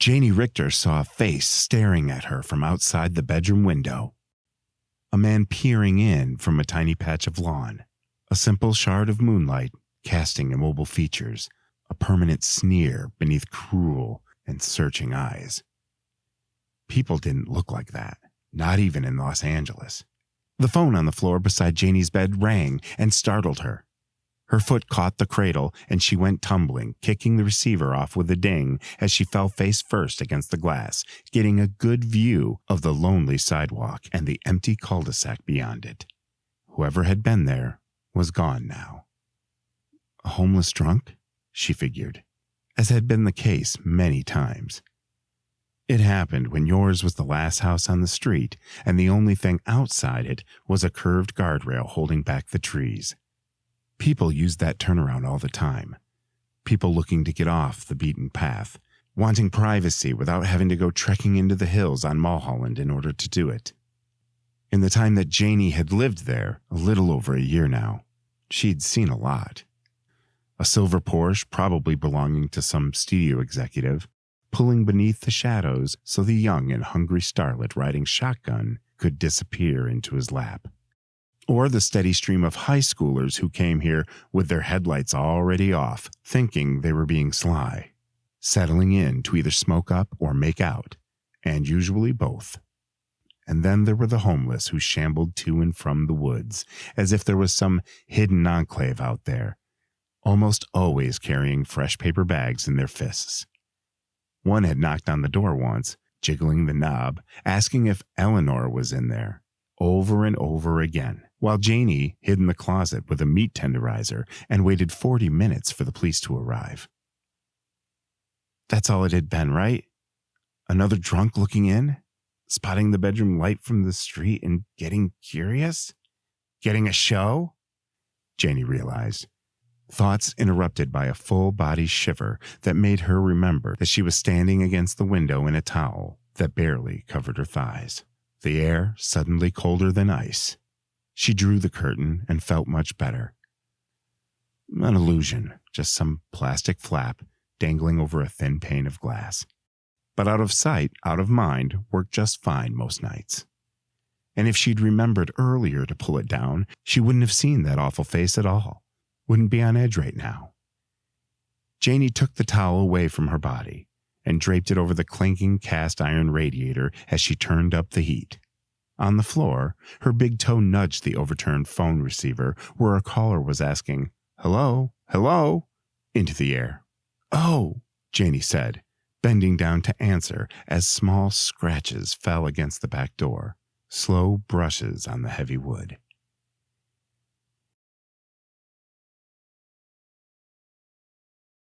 Janie Richter saw a face staring at her from outside the bedroom window. A man peering in from a tiny patch of lawn. A simple shard of moonlight casting immobile features, a permanent sneer beneath cruel and searching eyes. People didn't look like that, not even in Los Angeles. The phone on the floor beside Janie's bed rang and startled her. Her foot caught the cradle and she went tumbling, kicking the receiver off with a ding as she fell face first against the glass, getting a good view of the lonely sidewalk and the empty cul-de-sac beyond it. Whoever had been there was gone now. A homeless drunk, she figured, as had been the case many times. It happened when yours was the last house on the street, and the only thing outside it was a curved guardrail holding back the trees. People used that turnaround all the time. People looking to get off the beaten path, wanting privacy without having to go trekking into the hills on Mulholland in order to do it. In the time that Janie had lived there, a little over a year now, she'd seen a lot. A silver Porsche, probably belonging to some studio executive, pulling beneath the shadows so the young and hungry starlet riding shotgun could disappear into his lap. Or the steady stream of high schoolers who came here with their headlights already off, thinking they were being sly, settling in to either smoke up or make out, and usually both. And then there were the homeless who shambled to and from the woods, as if there was some hidden enclave out there, almost always carrying fresh paper bags in their fists. One had knocked on the door once, jiggling the knob, asking if Eleanor was in there, over and over again, while Janie hid in the closet with a meat tenderizer and waited 40 minutes for the police to arrive. That's all it had been, right? Another drunk looking in, spotting the bedroom light from the street and getting curious? Getting a show? Janie realized. Thoughts interrupted by a full-body shiver that made her remember that she was standing against the window in a towel that barely covered her thighs, the air suddenly colder than ice. She drew the curtain and felt much better. An illusion, just some plastic flap dangling over a thin pane of glass. But out of sight, out of mind worked just fine most nights. And if she'd remembered earlier to pull it down, she wouldn't have seen that awful face at all. Wouldn't be on edge right now. Janie took the towel away from her body and draped it over the clinking cast iron radiator as she turned up the heat. On the floor, her big toe nudged the overturned phone receiver where a caller was asking, "Hello? Hello?" into the air. "Oh," Janie said, bending down to answer as small scratches fell against the back door, slow brushes on the heavy wood.